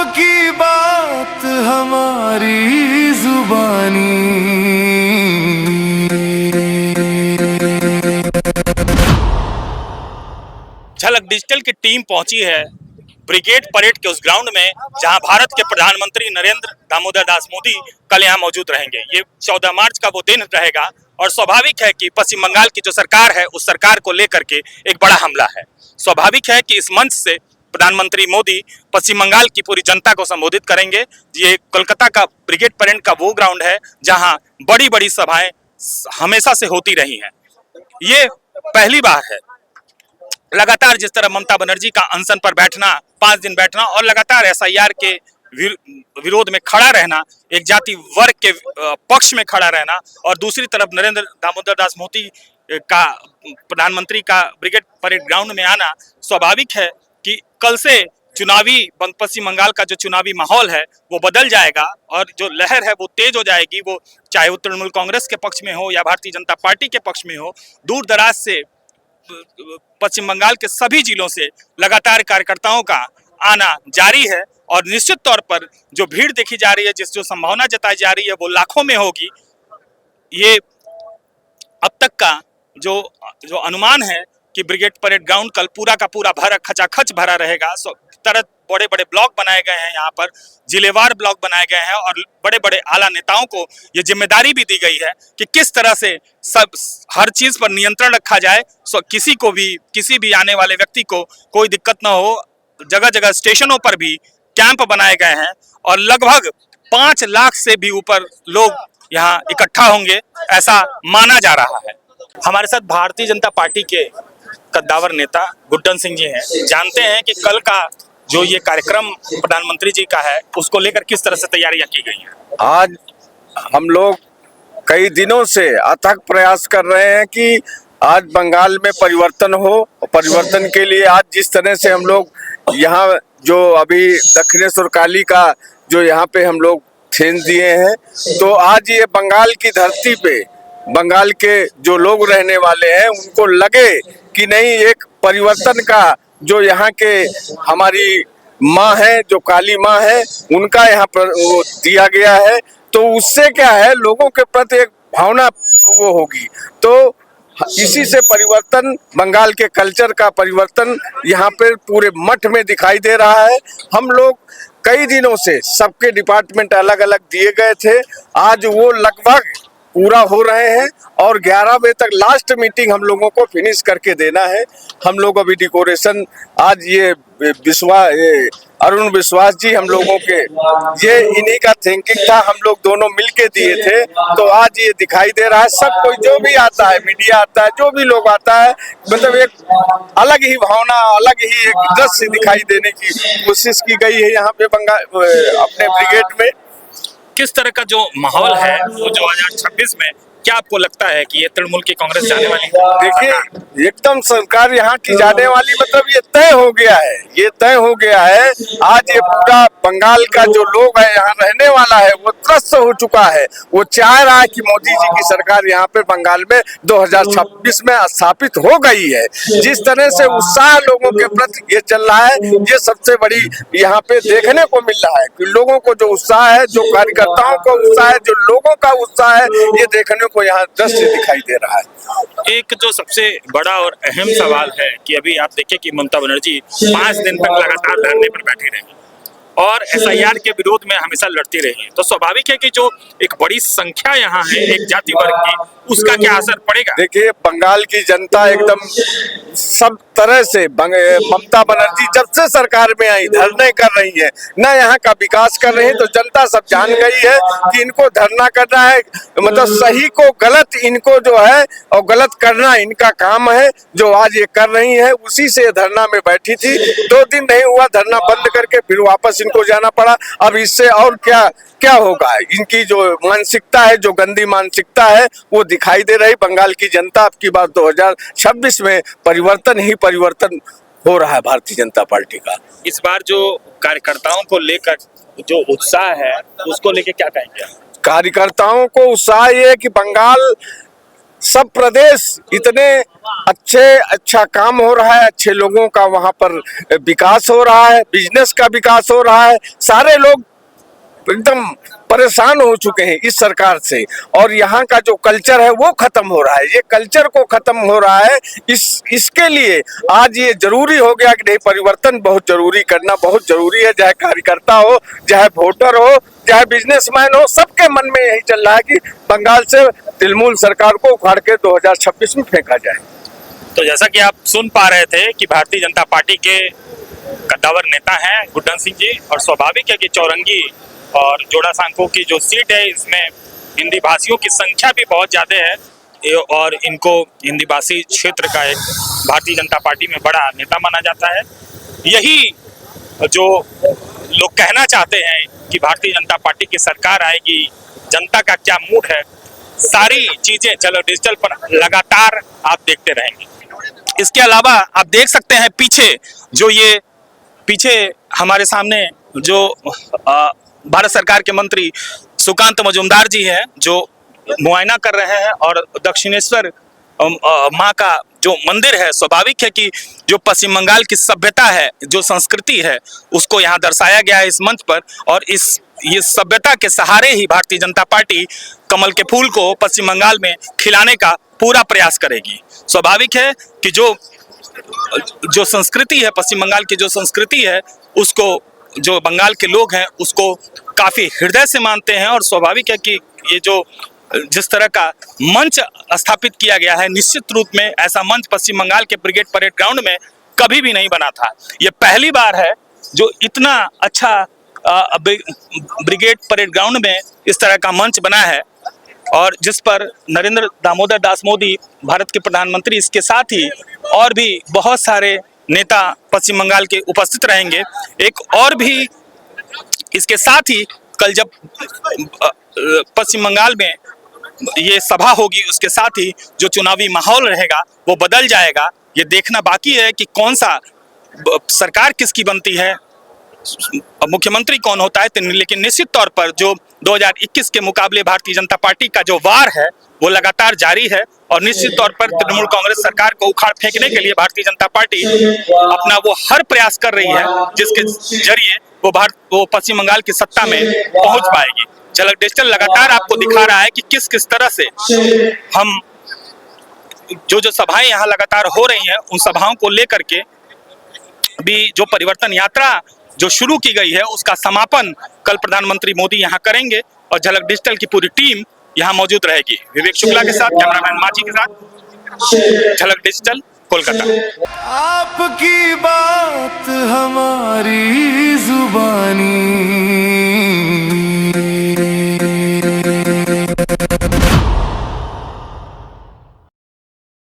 की बात हमारी जुबानी। झलक डिजिटल की टीम पहुंची है ब्रिगेड परेड के उस ग्राउंड में जहां भारत के प्रधानमंत्री नरेंद्र दामोदर दास मोदी कल यहां मौजूद रहेंगे। ये 14 मार्च का वो दिन रहेगा और स्वाभाविक है कि पश्चिम बंगाल की जो सरकार है उस सरकार को लेकर के एक बड़ा हमला है। स्वाभाविक है कि इस मंच से प्रधानमंत्री मोदी पश्चिम बंगाल की पूरी जनता को संबोधित करेंगे। ये कोलकाता का ब्रिगेड परेड का वो ग्राउंड है जहां बड़ी बड़ी सभाएं हमेशा से होती रही हैं। ये पहली बार है। लगातार जिस तरह ममता बनर्जी का अनशन पर बैठना, 5 दिन बैठना और लगातार एसआईआर के विरोध में खड़ा रहना, एक जाति वर्ग के पक्ष में खड़ा रहना, और दूसरी तरफ नरेंद्र दामोदर दास मोदी का प्रधानमंत्री का ब्रिगेड परेड ग्राउंड में आना, स्वाभाविक है कि कल से चुनावी पश्चिम बंगाल का जो चुनावी माहौल है वो बदल जाएगा और जो लहर है वो तेज हो जाएगी। वो चाहे वो तृणमूल कांग्रेस के पक्ष में हो या भारतीय जनता पार्टी के पक्ष में हो, दूर दराज से पश्चिम बंगाल के सभी जिलों से लगातार कार्यकर्ताओं का आना जारी है और निश्चित तौर पर जो भीड़ देखी जा रही है, जो संभावना जताई जा रही है वो लाखों में होगी। ये अब तक का जो अनुमान है कि ब्रिगेड परेड ग्राउंड कल पूरा का पूरा खचाखच भरा रहेगा। तरह बड़े बड़े ब्लॉक बनाए गए हैं, यहाँ पर जिलेवार ब्लॉक बनाए गए हैं और बड़े बड़े आला नेताओं को ये जिम्मेदारी भी दी गई है कि किस तरह से हर चीज पर नियंत्रण रखा जाए, किसी भी आने वाले व्यक्ति को कोई दिक्कत ना हो। जगह जगह स्टेशनों पर भी कैंप बनाए गए हैं और लगभग 5 लाख से भी ऊपर लोग यहाँ इकट्ठा होंगे, ऐसा माना जा रहा है। हमारे साथ भारतीय जनता पार्टी के कद्दावर नेता गुड्डन सिंह जी हैं। जानते हैं कि कल का जो ये कार्यक्रम प्रधानमंत्री जी का है उसको लेकर किस तरह से तैयारियां की गई हैं। आज हम लोग कई दिनों से अथक प्रयास कर रहे हैं कि आज बंगाल में परिवर्तन हो। परिवर्तन के लिए आज जिस तरह से हम लोग यहाँ जो अभी दक्षिणेश्वर काली का जो यहाँ पे हम लोग छेंद दिए हैं, तो आज ये बंगाल की धरती पे बंगाल के जो लोग रहने वाले हैं उनको लगे कि नहीं, एक परिवर्तन का जो यहाँ के हमारी माँ है, जो काली माँ है, उनका यहाँ पर वो दिया गया है। तो उससे क्या है, लोगों के प्रति एक भावना वो होगी। तो इसी से परिवर्तन, बंगाल के कल्चर का परिवर्तन यहाँ पे पूरे मठ में दिखाई दे रहा है। हम लोग कई दिनों से सबके डिपार्टमेंट अलग अलग दिए गए थे, आज वो लगभग पूरा हो रहे हैं और 11 बजे तक लास्ट मीटिंग हम लोगों को फिनिश करके देना है। हम लोग अभी डेकोरेशन आज ये अरुण विश्वास जी हम लोगों के ये इन्हीं का थिंकिंग था, हम लोग दोनों मिलके दिए थे। तो आज ये दिखाई दे रहा है, सब कोई जो भी आता है, मीडिया आता है, जो भी लोग आता है, मतलब एक अलग ही भावना, अलग ही एक दृश्य दिखाई देने की कोशिश की गई है यहाँ पे अपने ब्रिगेड में। किस तरह का जो माहौल है वो 2026 में, क्या आपको लगता है कि ये तृणमूल की कांग्रेस जाने वाली है? देखिए, एकदम सरकार यहाँ की जाने वाली, मतलब ये तय हो गया है, ये तय हो गया है। आज ये पूरा बंगाल का जो लोग है यहाँ रहने वाला है वो त्रस्त हो चुका है। वो चाह रहा है कि मोदी जी की सरकार यहाँ पे बंगाल में 2026 में स्थापित हो गई है। जिस तरह से उत्साह लोगों के प्रति ये चल रहा है, ये सबसे बड़ी यहाँ पे देखने को मिल रहा है कि लोगों को जो उत्साह है, जो कार्यकर्ताओं को उत्साह है, जो लोगों का उत्साह है, ये देखने को यहाँ दृश्य दिखाई दे रहा है। एक जो सबसे बड़ा और अहम सवाल है कि अभी आप देखिए कि ममता बनर्जी 5 दिन तक लगातार धरने पर बैठी रही और एसआईआर के विरोध में हमेशा लड़ती रही, तो स्वाभाविक है कि जो एक बड़ी संख्या यहाँ है एक जाति वर्ग की, उसका क्या असर पड़ेगा? देखिए, बंगाल की जनता एकदम सब तरह से ममता बनर्जी जब से सरकार में आई धरने कर रही है, ना यहाँ का विकास कर रही है, तो जनता सब जान गई है कि इनको धरना करना है, मतलब सही को गलत इनको जो है और गलत करना इनका काम है। जो आज ये कर रही है उसी से धरना में बैठी थी। 2 दिन नहीं हुआ, धरना बंद करके फिर वापस इनको जाना पड़ा। अब इससे और क्या होगा, इनकी जो मानसिकता है, जो गंदी मानसिकता है, वो दिखाई दे रही। बंगाल की जनता अब की बात 2026 में परिवर्तन ही परिवर्तन हो रहा है भारतीय जनता पार्टी का। इस बार जो कार्यकर्ताओं को लेकर जो उत्साह है उसको लेकर क्या कहेंगे? कार्यकर्ताओं को उत्साह ये है कि बंगाल सब प्रदेश इतने अच्छा काम हो रहा है, अच्छे लोगों का वहां पर विकास हो रहा है, बिजनेस का विकास हो रहा है, सारे लोग एकदम परेशान हो चुके हैं इस सरकार से। और यहाँ का जो कल्चर है वो खत्म हो रहा है, ये कल्चर को खत्म हो रहा है। इसके लिए आज ये जरूरी हो गया कि नहीं, परिवर्तन बहुत जरूरी करना बहुत जरूरी है। चाहे कार्यकर्ता हो, चाहे वोटर हो, चाहे बिजनेसमैन हो, सबके मन में यही चल रहा है कि बंगाल से तृणमूल सरकार को उखाड़ के 2026 में फेंका जाए। तो जैसा कि आप सुन पा रहे थे कि भारतीय जनता पार्टी के कद्दावर नेता हैं गुड्डन सिंह जी, और स्वाभाविक है कि चौरंगी और जोड़ासांको की जो सीट है इसमें हिंदी भाषियों की संख्या भी बहुत ज़्यादा है और इनको हिंदी भाषी क्षेत्र का एक भारतीय जनता पार्टी में बड़ा नेता माना जाता है। यही जो लोग कहना चाहते हैं कि भारतीय जनता पार्टी की सरकार आएगी, जनता का क्या मूड है, सारी चीजें चलो डिजिटल पर लगातार आप देखते रहेंगे। इसके अलावा आप देख सकते हैं पीछे हमारे सामने जो भारत सरकार के मंत्री सुकांत मजूमदार जी हैं जो मुआयना कर रहे हैं, और दक्षिणेश्वर माँ का जो मंदिर है, स्वाभाविक है कि जो पश्चिम बंगाल की सभ्यता है, जो संस्कृति है, उसको यहाँ दर्शाया गया है इस मंच पर। और ये सभ्यता के सहारे ही भारतीय जनता पार्टी कमल के फूल को पश्चिम बंगाल में खिलाने का पूरा प्रयास करेगी। स्वाभाविक है कि जो संस्कृति है, पश्चिम बंगाल की जो संस्कृति है, उसको जो बंगाल के लोग हैं उसको काफी हृदय से मानते हैं। और स्वाभाविक है कि ये जो जिस तरह का मंच स्थापित किया गया है, निश्चित रूप में ऐसा मंच पश्चिम बंगाल के ब्रिगेड परेड ग्राउंड में कभी भी नहीं बना था। ये पहली बार है जो इतना अच्छा ब्रिगेड परेड ग्राउंड में इस तरह का मंच बना है, और जिस पर नरेंद्र दामोदर दास मोदी भारत के प्रधानमंत्री, इसके साथ ही और भी बहुत सारे नेता पश्चिम बंगाल के उपस्थित रहेंगे। एक और भी इसके साथ ही कल जब पश्चिम बंगाल में ये सभा होगी, उसके साथ ही जो चुनावी माहौल रहेगा वो बदल जाएगा। ये देखना बाकी है कि कौन सा सरकार किसकी बनती है, मुख्यमंत्री कौन होता है। लेकिन निश्चित तौर पर जो 2021 के मुकाबले भारतीय जनता पार्टी का जो वार है वो लगातार जारी है, और निश्चित तौर पर तृणमूल कांग्रेस सरकार को उखाड़ फेंकने के लिए भारतीय जनता पार्टी अपना वो हर प्रयास कर रही है जिसके जरिए वो पश्चिम बंगाल की सत्ता में पहुंच पाएगी। झलक डिजिटल लगातार आपको दिखा रहा है कि किस तरह से हम जो सभाएं यहाँ लगातार हो रही हैं, उन सभाओं को लेकर के भी जो परिवर्तन यात्रा जो शुरू की गई है उसका समापन कल प्रधानमंत्री मोदी यहाँ करेंगे, और झलक डिजिटल की पूरी टीम यहाँ मौजूद रहेगी। विवेक शुक्ला के साथ, कैमरामैन माची के साथ, झलक डिजिटल, कोलकाता। आपकी बात हमारी जुबानी